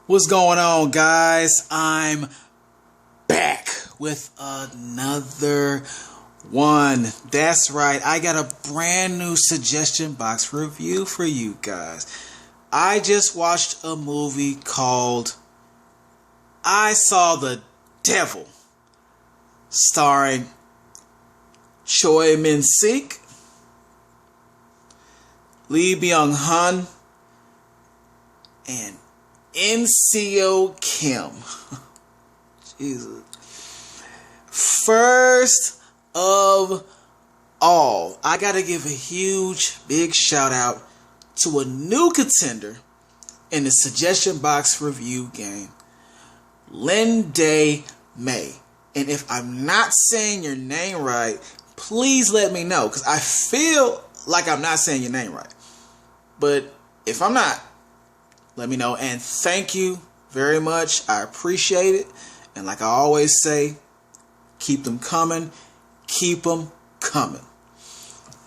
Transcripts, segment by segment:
What's going on, guys? I'm back with another one. That's right, I got a brand new suggestion box review for you guys. I just watched a movie called I Saw the Devil, starring Choi Min-sik, Lee Byung-hun, and NCO Kim. Jesus. First of all, I gotta give a huge, big shout out to a new contender in the suggestion box review game, Lindae May. And if I'm not saying your name right, please let me know, because I feel like I'm not saying your name right. But if I'm not, let me know. And thank you very much. I appreciate it. And like I always say, keep them coming. Keep them coming.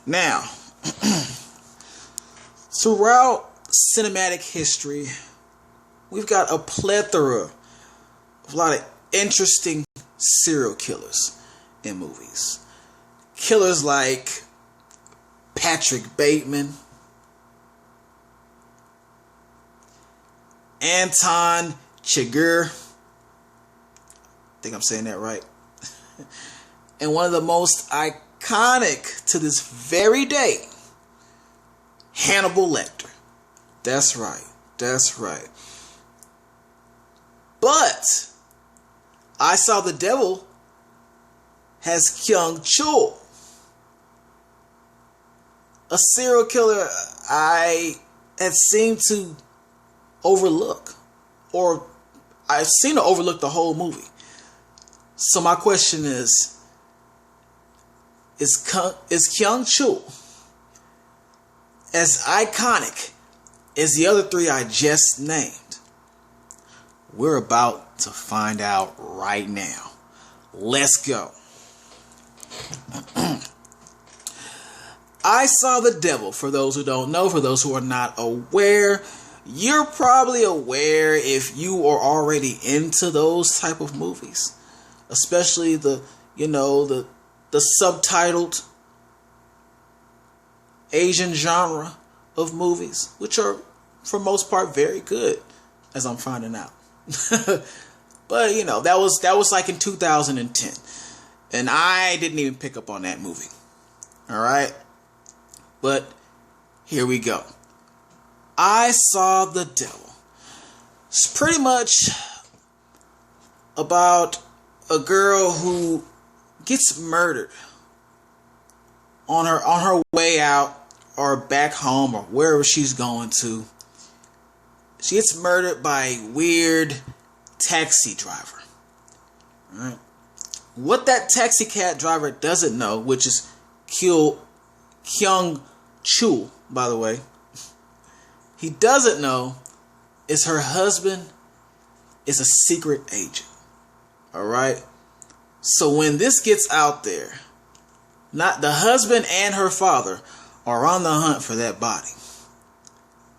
Now, throughout cinematic history, we've got a plethora of a lot of interesting serial killers in movies. Killers like Patrick Bateman, Anton Chigurh, I think I'm saying that right, and one of the most iconic to this very day, Hannibal Lecter. That's right, that's right. But I Saw the Devil has Kyung Chul, a serial killer I had seemed to overlook, or I've seen her overlook the whole movie. So my question is Kyung Chul as iconic as the other three I just named? We're about to find out right now. Let's go. I Saw the Devil, for those who don't know, for those who are not aware, you're probably aware if you are already into those type of movies, especially the subtitled Asian genre of movies, which are for most part very good, as I'm finding out. But that was like in 2010, and I didn't even pick up on that movie. All right, but here we go. I Saw the Devil. It's pretty much about a girl who gets murdered on her way out or back home or wherever she's going to. She gets murdered by a weird taxi driver. All right. What that taxi cab driver doesn't know, which is Kyung Chul, by the way, he doesn't know is her husband is a secret agent. Alright? So when this gets out there, not the husband and her father are on the hunt for that body.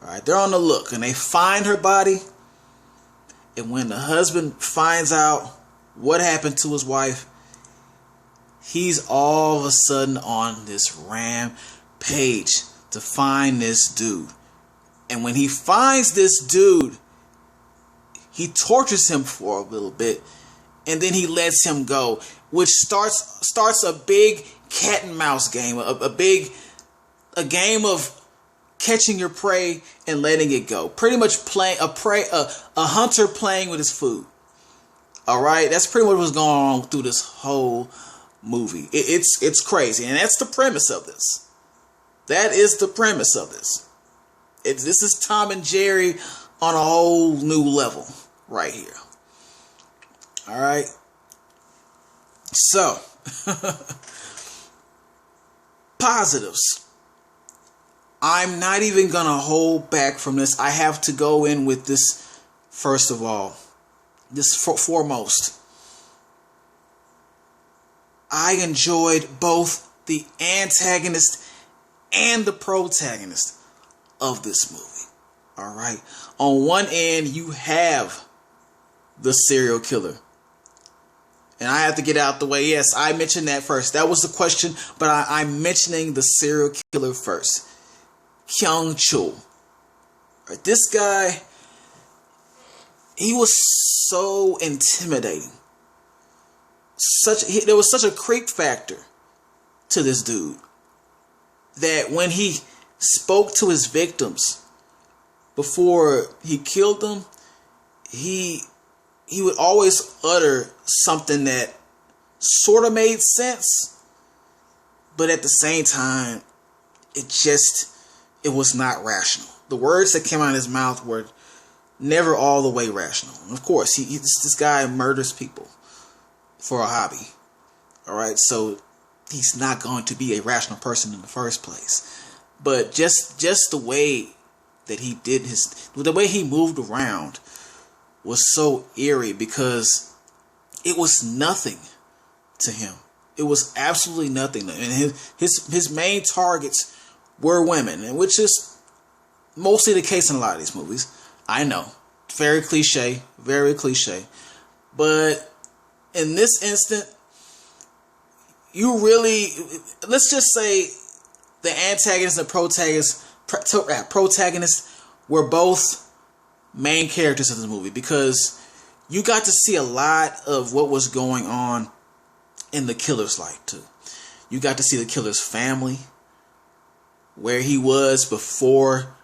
Alright, they're on the look, and they find her body. And when the husband finds out what happened to his wife, he's all of a sudden on this rampage to find this dude. And when he finds this dude, he tortures him for a little bit, and then he lets him go, which starts a big cat and mouse game, a game of catching your prey and letting it go. Pretty much playing a hunter playing with his food. All right, that's pretty much what's going on through this whole movie. It's crazy, and that's the premise of this. That is the premise of this. This is Tom and Jerry on a whole new level right here. All right. So, positives. I'm not even going to hold back from this. I have to go in with this first of all. This foremost. I enjoyed both the antagonist and the protagonist of this movie. All right. On one end, you have the serial killer. And I have to get out the way. Yes, I mentioned that first. That was the question, but I'm mentioning the serial killer first. Kyung Chul. Right, this guy, he was so intimidating. There was such a creep factor to this dude that when he spoke to his victims before he killed them, he would always utter something that sort of made sense, but at the same time, it was not rational. The words that came out of his mouth were never all the way rational. And of course, this guy murders people for a hobby. All right, so he's not going to be a rational person in the first place. But just the way that he did the way he moved around was so eerie because it was nothing to him. It was absolutely nothing. And his main targets were women, and which is mostly the case in a lot of these movies. I know, very cliche, but in this instant, let's just say the antagonist and protagonist were both main characters of the movie, because you got to see a lot of what was going on in the killer's life too. You got to see the killer's family, where he was before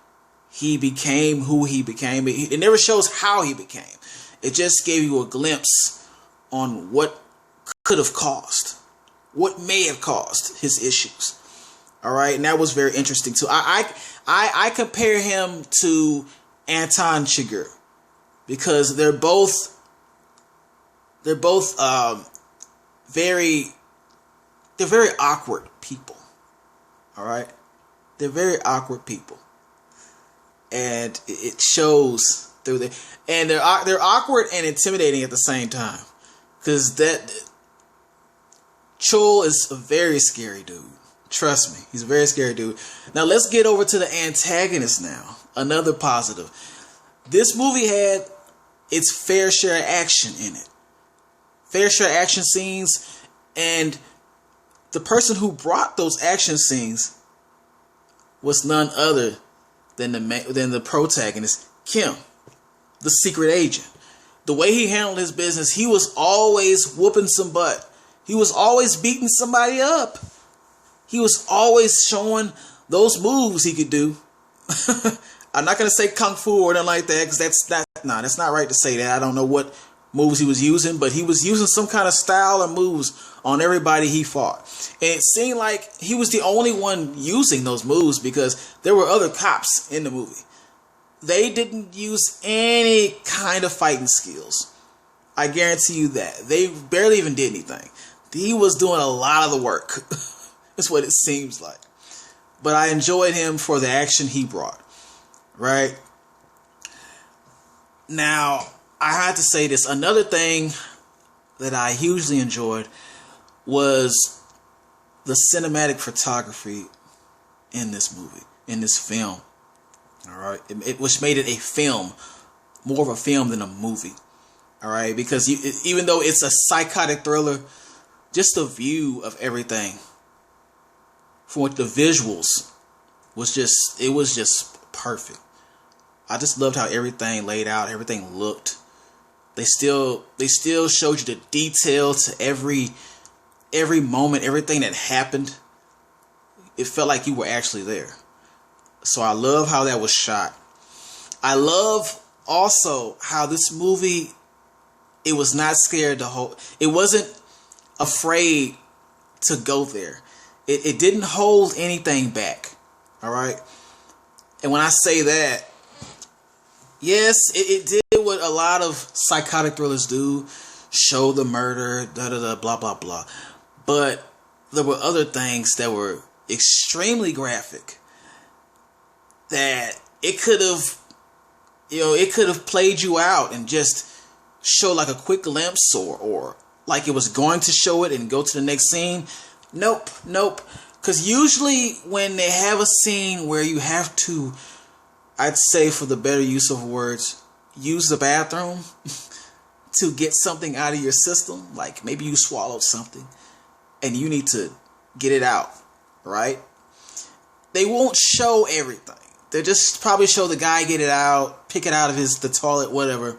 he became who he became. It never shows how he became. It just gave you a glimpse on what could have caused, what may have caused his issues. All right, and that was very interesting too. I compare him to Anton Chigurh because they're both very awkward people. All right, they're very awkward people, and it shows through the. And they're awkward and intimidating at the same time, because that Chul is a very scary dude. Trust me, he's a very scary dude. Now let's get over to the antagonist now. Another positive. This movie had its fair share of action in it. Fair share of action scenes, and the person who brought those action scenes was none other than the protagonist, Kim, the secret agent. The way he handled his business, he was always whooping some butt. He was always beating somebody up. He was always showing those moves he could do. I'm not going to say kung fu or nothing like that, because that's not right to say that. I don't know what moves he was using, but he was using some kind of style or moves on everybody he fought. And it seemed like he was the only one using those moves, because there were other cops in the movie. They didn't use any kind of fighting skills. I guarantee you that. They barely even did anything. He was doing a lot of the work. That's what it seems like. But I enjoyed him for the action he brought. Right? Now, I had to say this. Another thing that I hugely enjoyed was the cinematic photography in this movie, in this film. All right? Which made it a film, more of a film than a movie. All right? Because even though it's a psychotic thriller, just the view of everything, for what the visuals was just perfect. I just loved how everything laid out, everything looked. They still showed you the detail to every moment, everything that happened. It felt like you were actually there. So I love how that was shot. I love also how this movie, it was not scared to hold. It wasn't afraid to go there. It didn't hold anything back. All right. And when I say that, yes, it did what a lot of psychotic thrillers do. Show the murder, blah, blah, blah. But there were other things that were extremely graphic that it could have played you out and just show like a quick glimpse or like it was going to show it and go to the next scene. Nope. Because usually when they have a scene where you have to I'd say, for the better use of words, use the bathroom to get something out of your system. Like maybe you swallowed something and you need to get it out, right? They won't show everything. They just probably show the guy get it out, pick it out of the toilet, whatever.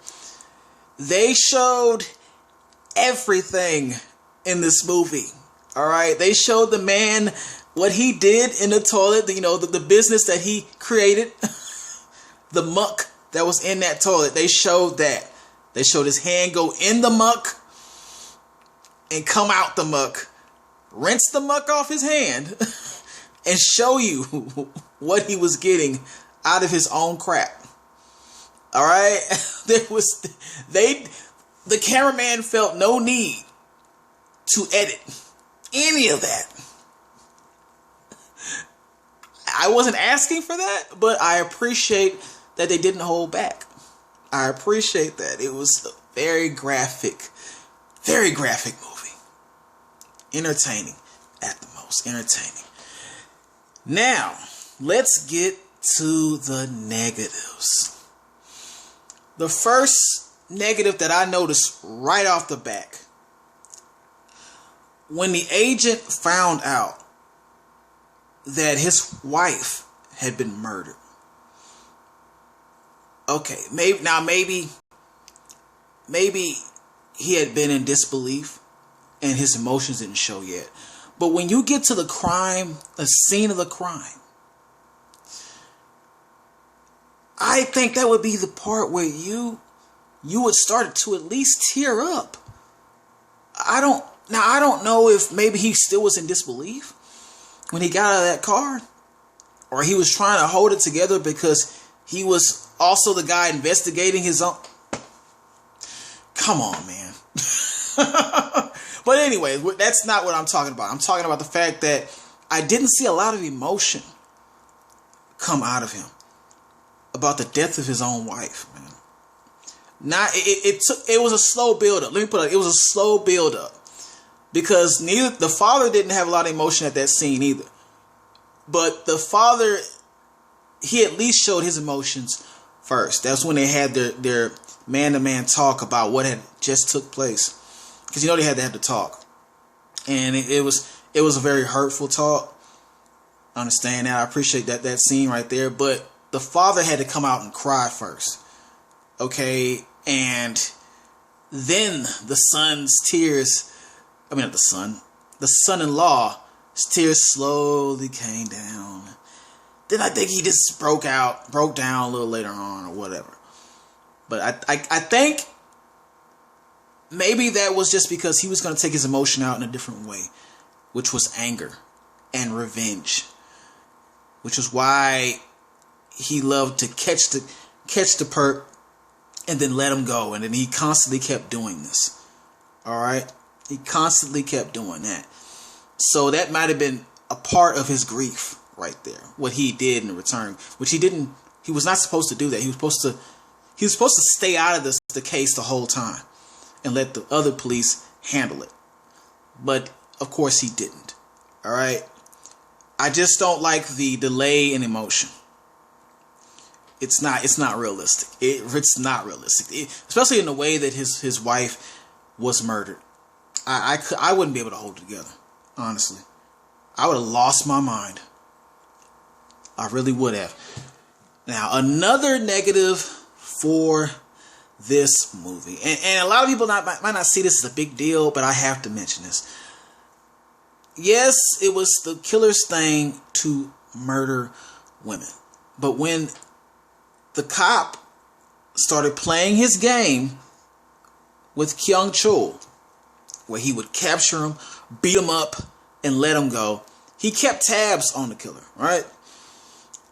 They showed everything in this movie. All right, they showed the man what he did in the toilet. The business that he created, the muck that was in that toilet. They showed that. They showed his hand go in the muck and come out the muck, rinse the muck off his hand, and show you what he was getting out of his own crap. All right, the cameraman felt no need to edit any of that. I wasn't asking for that, but I appreciate that they didn't hold back. I appreciate that. It was a very graphic movie. Entertaining at the most. Entertaining. Now, let's get to the negatives. The first negative that I noticed right off the back, when the agent found out that his wife had been murdered. Okay, maybe he had been in disbelief and his emotions didn't show yet. But when you get to the scene of the crime, I think that would be the part where you would start to at least tear up. I don't know if maybe he still was in disbelief when he got out of that car, or he was trying to hold it together because he was also the guy investigating his own. Come on, man. But anyway, that's not what I'm talking about. I'm talking about the fact that I didn't see a lot of emotion come out of him about the death of his own wife, man. It was a slow build up. Let me put it. It was a slow build up because the father didn't have a lot of emotion at that scene either. But the father, he at least showed his emotions first. That's when they had their man-to-man talk about what had just took place. Because they had to have the talk. And it was a very hurtful talk. I understand that. I appreciate that scene right there. But the father had to come out and cry first. Okay? And then the son's tears, not the son, the son-in-law, his tears slowly came down. Then I think he just broke down a little later on or whatever. But I think maybe that was just because he was going to take his emotion out in a different way, which was anger and revenge, which is why he loved to catch the perp and then let him go. And then he constantly kept doing this. All right. He constantly kept doing that. So that might have been a part of his grief right there. What he did in return, which he was not supposed to do that. He was supposed to stay out of the case the whole time and let the other police handle it. But of course he didn't. All right. I just don't like the delay in emotion. It's not realistic. It's not realistic, especially in the way that his wife was murdered. I wouldn't be able to hold it together. Honestly, I would have lost my mind. I really would have. Now, another negative for this movie, and a lot of people might not see this as a big deal, but I have to mention this. Yes, it was the killer's thing to murder women, but when the cop started playing his game with Kyung Chul, where he would capture him, beat him up, and let him go, he kept tabs on the killer, right?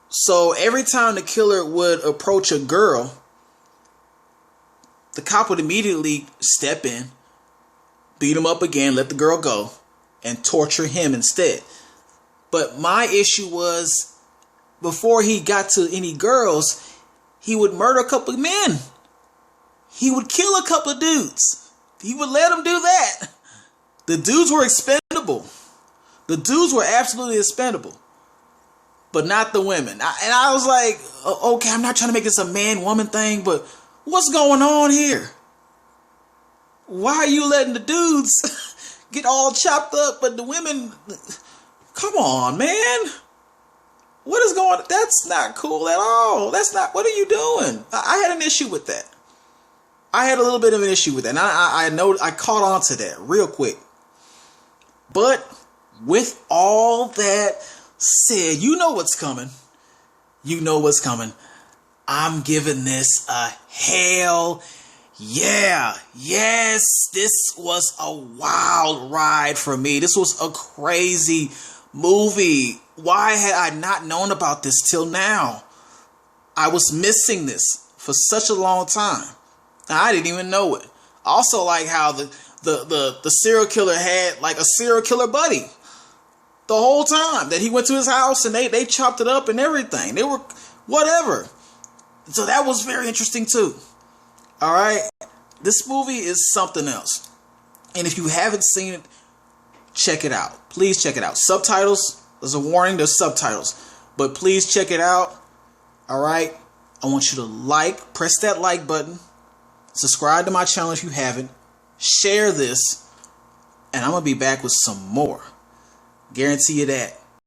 So every time the killer would approach a girl, the cop would immediately step in, beat him up again, let the girl go, and torture him instead. But my issue was, before he got to any girls, he would murder a couple of men. He would kill a couple of dudes. He would let them do that. The dudes were expendable. The dudes were absolutely expendable. but not the women. And I was like, okay, I'm not trying to make this a man-woman thing, but what's going on here? Why are you letting the dudes get all chopped up, but the women... Come on, man. What is going on? That's not cool at all. That's not... What are you doing? I had an issue with that. I had a little bit of an issue with that. And I know I caught on to that real quick. But with all that said, you know what's coming. You know what's coming. I'm giving this a hell yeah. Yes, this was a wild ride for me. This was a crazy movie. Why had I not known about this till now? I was missing this for such a long time. I didn't even know it. Also, like how the serial killer had like a serial killer buddy the whole time, that he went to his house and they chopped it up and everything. They were whatever. So that was very interesting too. All right. This movie is something else. And if you haven't seen it, check it out. Please check it out. Subtitles. There's a warning. There's subtitles. But please check it out. All right. I want you to press that like button. Subscribe to my channel if you haven't. Share this. And I'm going to be back with some more. Guarantee you that.